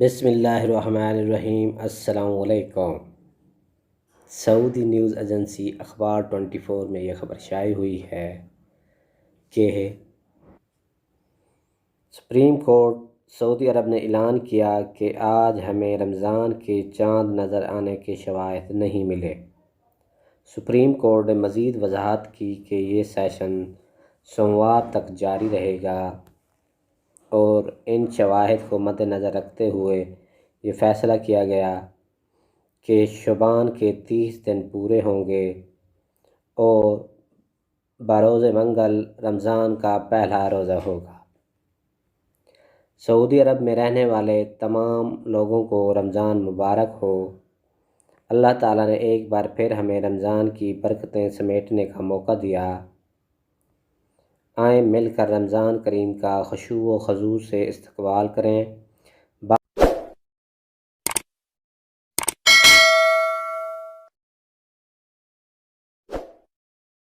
بسم اللہ الرحمن الرحیم۔ السلام علیکم۔ سعودی نیوز ایجنسی اخبار 24 میں یہ خبر شائع ہوئی ہے کہ سپریم کورٹ سعودی عرب نے اعلان کیا کہ آج ہمیں رمضان کے چاند نظر آنے کے شواہد نہیں ملے۔ سپریم کورٹ نے مزید وضاحت کی کہ یہ سیشن سوموار تک جاری رہے گا اور ان شواہد کو مد نظر رکھتے ہوئے یہ فیصلہ کیا گیا کہ شعبان کے 30 دن پورے ہوں گے اور بروز منگل رمضان کا پہلا روزہ ہوگا۔ سعودی عرب میں رہنے والے تمام لوگوں کو رمضان مبارک ہو۔ اللہ تعالیٰ نے ایک بار پھر ہمیں رمضان کی برکتیں سمیٹنے کا موقع دیا۔ آئیں مل کر رمضان کریم کا خشوع و خضوع سے استقبال کریں